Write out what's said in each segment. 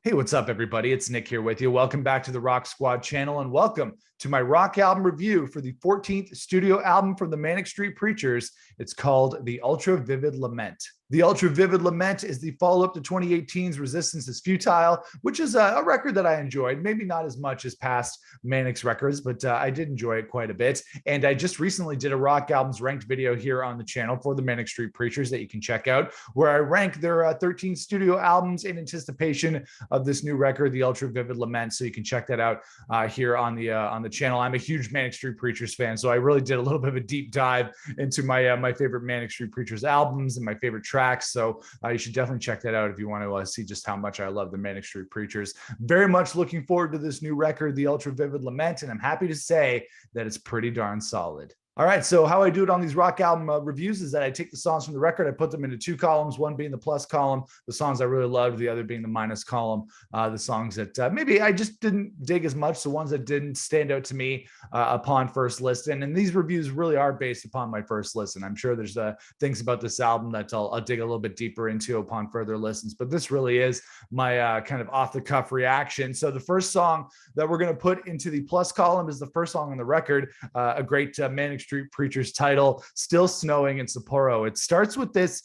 Hey, what's up, everybody? It's Nick here with you. Welcome back to the Rock Squad channel, and welcome to my rock album review for the 14th studio album from the Manic Street Preachers. It's called The Ultra Vivid Lament. The Ultra Vivid Lament is the follow-up to 2018's Resistance is Futile, which is a record that I enjoyed. Maybe not as much as past Manic's records, but I did enjoy it quite a bit. And I just recently did a rock albums ranked video here on the channel for the Manic Street Preachers that you can check out, where I rank their 13 studio albums in anticipation of this new record, The Ultra Vivid Lament. So you can check that out here on the channel. I'm a huge Manic Street Preachers fan, so I really did a little bit of a deep dive into my favorite Manic Street Preachers albums and my favorite tracks. So you should definitely check that out if you want to see just how much I love the Manic Street Preachers. Very much looking forward to this new record, The Ultra Vivid Lament, and I'm happy to say that it's pretty darn solid. All right, so how I do it on these rock album reviews is that I take the songs from the record, I put them into two columns, one being the plus column, the songs I really loved, the other being the minus column, the songs that maybe I just didn't dig as much, the ones that didn't stand out to me upon first listen. And these reviews really are based upon my first listen. I'm sure there's things about this album that I'll dig a little bit deeper into upon further listens, but this really is my kind of off-the-cuff reaction. So the first song that we're going to put into the plus column is the first song on the record, a great Manic Street Preachers title, Still Snowing in Sapporo. It starts with this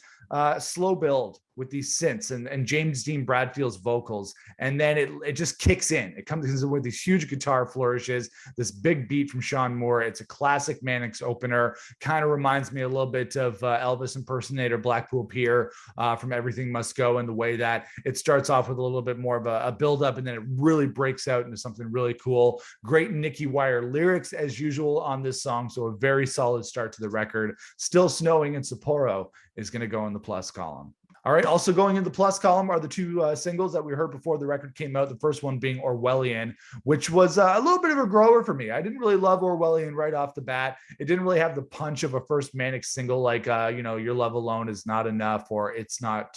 slow build with these synths and James Dean Bradfield's vocals, and then it just kicks in. It comes in with these huge guitar flourishes, this big beat from Sean Moore. It's a classic Manic's opener. Kind of reminds me a little bit of Elvis impersonator Blackpool Pier from Everything Must Go, in the way that it starts off with a little bit more of a build up, and then it really breaks out into something really cool. Great Nicky Wire lyrics as usual on this song, so a very solid start to the record. Still Snowing in Sapporo is going to go in the plus column. All right, also going in the plus column are the two singles that we heard before the record came out. The first one being Orwellian, which was a little bit of a grower for me. I didn't really love Orwellian right off the bat. It didn't really have the punch of a first Manic single like, Your Love Alone Is Not Enough, or It's Not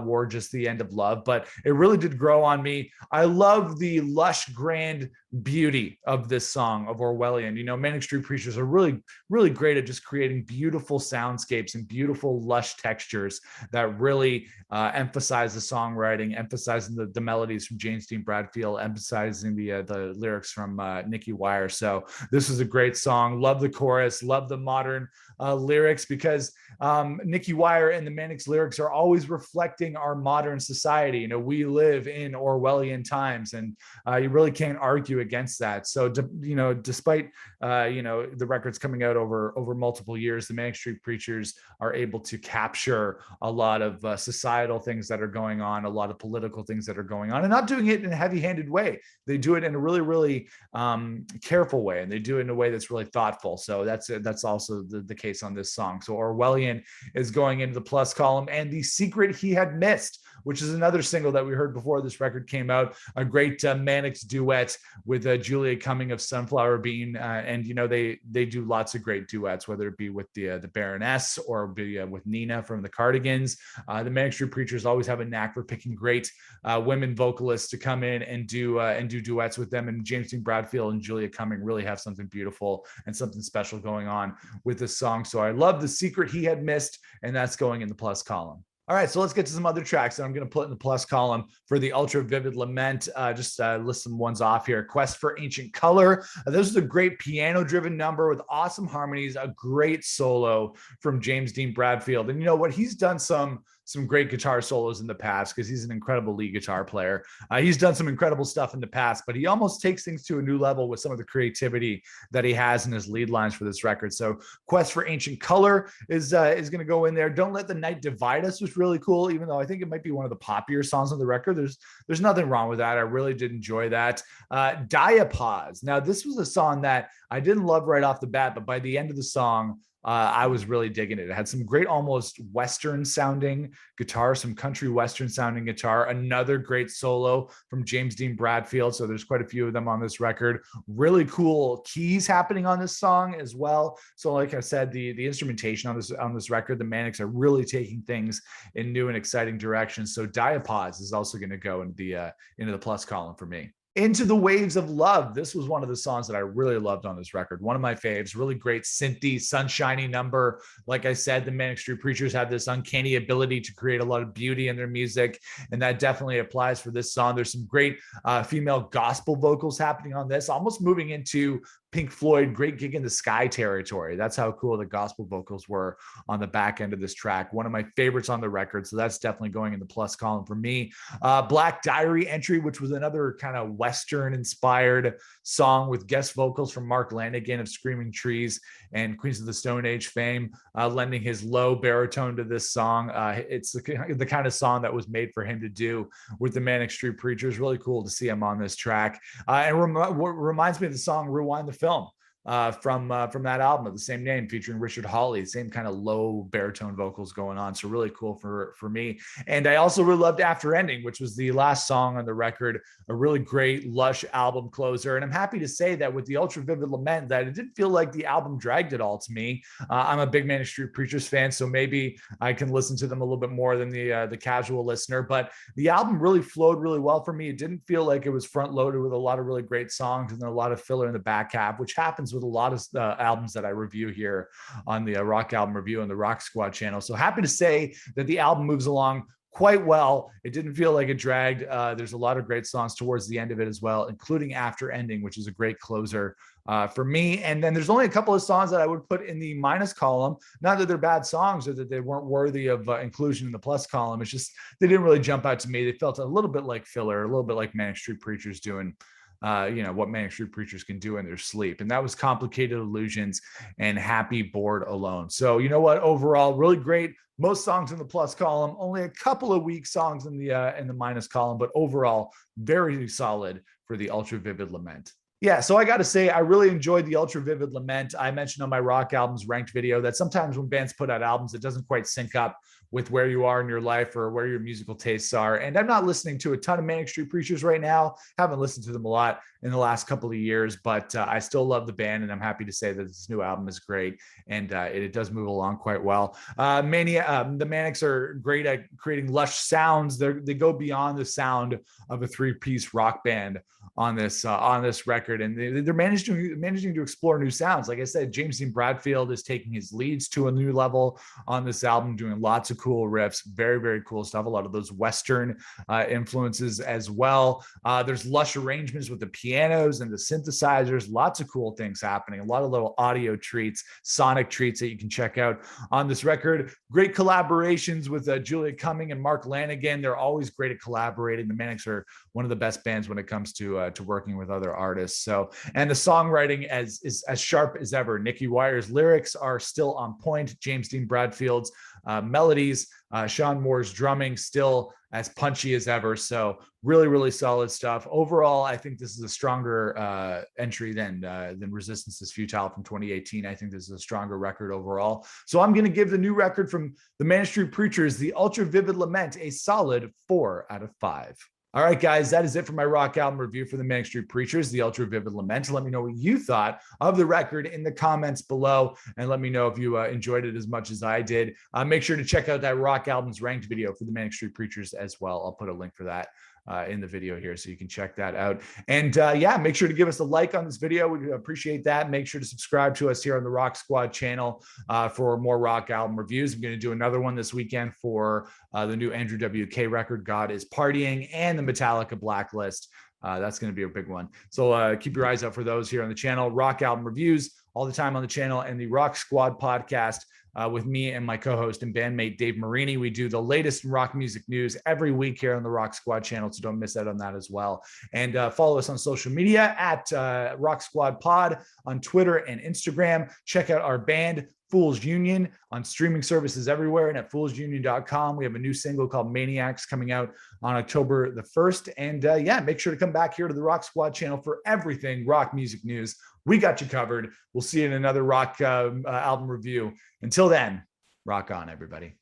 War, Just the End of Love. But it really did grow on me. I love the lush, grand beauty of this song, of Orwellian. Manic Street Preachers are really, really great at just creating beautiful soundscapes and beautiful, lush textures that really emphasize the songwriting, emphasizing the melodies from James Dean Bradfield, emphasizing the lyrics from Nicky Wire. So this is a great song. Love the chorus, love the modern lyrics, because Nicky Wire and the Manic's lyrics are always reflecting our modern society. We live in Orwellian times, and you really can't argue against that. So, despite the records coming out over multiple years, the Manic Street Preachers are able to capture a lot of societal things that are going on, a lot of political things that are going on, and not doing it in a heavy-handed way. They do it in a really, really careful way, and they do it in a way that's really thoughtful. So that's also the case on this song. So Orwellian is going into the plus column, and The Secret He Had Missed, which is another single that we heard before this record came out, a great Manic's duet with Julia Cumming of Sunflower Bean. And they do lots of great duets, whether it be with the Baroness or be with Nina from the Cardigans. The Manic Street Preachers always have a knack for picking great women vocalists to come in and do duets with them. And James Dean Bradfield and Julia Cumming really have something beautiful and something special going on with this song. So I love The Secret He Had Missed, and that's going in the plus column. All right, so let's get to some other tracks that I'm going to put in the plus column for the Ultra Vivid Lament. Just list some ones off here. Quest for Ancient Color. This is a great piano-driven number with awesome harmonies, a great solo from James Dean Bradfield. And you know what? He's done some great guitar solos in the past, because he's an incredible lead guitar player. He's done some incredible stuff in the past, but he almost takes things to a new level with some of the creativity that he has in his lead lines for this record. So Quest for Ancient Color is going to go in there. Don't Let the Night Divide Us was really cool, even though I think it might be one of the poppier songs on the record. There's nothing wrong with that. I really did enjoy that. Diapos. Now, this was a song that I didn't love right off the bat, but by the end of the song, I was really digging it. It had some great, almost Western sounding guitar, some country Western sounding guitar, another great solo from James Dean Bradfield. So there's quite a few of them on this record. Really cool keys happening on this song as well. So like I said, the instrumentation on this record, the Manics are really taking things in new and exciting directions. So Diapos is also going to go into the plus column for me. Into the Waves of Love. This was one of the songs that I really loved on this record. One of my faves, really great synthy, sunshiny number. Like I said, the Manic Street Preachers have this uncanny ability to create a lot of beauty in their music, and that definitely applies for this song. There's some great female gospel vocals happening on this, almost moving into Pink Floyd, Great Gig in the Sky territory. That's how cool the gospel vocals were on the back end of this track. One of my favorites on the record. So that's definitely going in the plus column for me. Black Diary entry, which was another kind of Western inspired song with guest vocals from Mark Lanigan of Screaming Trees and Queens of the Stone Age fame, lending his low baritone to this song. It's the kind of song that was made for him to do with the Manic Street Preachers. Really cool to see him on this track. And reminds me of the song Rewind the Film from that album of the same name, featuring Richard Hawley. Same kind of low baritone vocals going on. So really cool for me. And I also really loved After Ending, which was the last song on the record. A really great, lush album closer. And I'm happy to say that with the Ultra Vivid Lament, that it didn't feel like the album dragged it all to me. I'm a big Manic Street Preachers fan, so maybe I can listen to them a little bit more than the casual listener. But the album really flowed really well for me. It didn't feel like it was front loaded with a lot of really great songs and then a lot of filler in the back half, which happens with a lot of albums that I review here on the Rock Album Review on the Rock Squad channel. So happy to say that the album moves along quite well. It didn't feel like it dragged. There's a lot of great songs towards the end of it as well, including After Ending, which is a great closer for me. And then there's only a couple of songs that I would put in the minus column. Not that they're bad songs or that they weren't worthy of inclusion in the plus column. It's just they didn't really jump out to me. They felt a little bit like filler, a little bit like Manic Street Preachers doing what Manic Street Preachers can do in their sleep. And that was Complicated Illusions and Happy Bored Alone. So you know what? Overall, really great. Most songs in the plus column, only a couple of weak songs in the minus column, but overall, very solid for the Ultra Vivid Lament. Yeah, so I got to say, I really enjoyed the Ultra Vivid Lament. I mentioned on my Rock Albums Ranked video that sometimes when bands put out albums, it doesn't quite sync up with where you are in your life or where your musical tastes are. And I'm not listening to a ton of Manic Street Preachers right now. Haven't listened to them a lot in the last couple of years, but I still love the band, and I'm happy to say that this new album is great, and it does move along quite well. The Manics are great at creating lush sounds. They go beyond the sound of a three-piece rock band on this record, and they're managing to explore new sounds. Like I said, James Dean Bradfield is taking his leads to a new level on this album, doing lots of cool riffs, very, very cool stuff. A lot of those Western influences as well. There's lush arrangements with the pianos and the synthesizers, lots of cool things happening, a lot of little audio treats, sonic treats that you can check out on this record. Great collaborations with Julia Cumming and Mark Lanigan. They're always great at collaborating. The Manics are one of the best bands when it comes to working with other artists. So, and the songwriting is as sharp as ever. Nicky Wire's lyrics are still on point. James Dean Bradfield's melodies, Sean Moore's drumming still as punchy as ever. So really, really solid stuff. Overall, I think this is a stronger entry than Resistance is Futile from 2018. I think this is a stronger record overall. So I'm going to give the new record from the Manic Street Preachers, the Ultra Vivid Lament, a solid 4 out of 5. All right, guys, that is it for my Rock Album Review for the Manic Street Preachers, the Ultra Vivid Lament. Let me know what you thought of the record in the comments below, and let me know if you enjoyed it as much as I did. Make sure to check out that Rock Albums Ranked video for the Manic Street Preachers as well. I'll put a link for that in the video here, so you can check that out. And yeah, make sure to give us a like on this video. We appreciate that. Make sure to subscribe to us here on the Rock Squad channel for more rock album reviews. I'm going to do another one this weekend for the new Andrew WK record, God is Partying, and the Metallica Blacklist. That's going to be a big one. So keep your eyes out for those here on the channel. Rock album reviews all the time on the channel, and the Rock Squad podcast with me and my co-host and bandmate Dave Marini. We do the latest in rock music news every week here on the Rock Squad channel, so don't miss out on that as well. And follow us on social media at Rock Squad Pod on Twitter and Instagram. Check out our band Fools Union on streaming services everywhere, and at foolsunion.com. We have a new single called Maniacs coming out on October the 1st. And yeah, make sure to come back here to the Rock Squad channel for everything rock music news. We got you covered. We'll see you in another rock album review. Until then, rock on, everybody.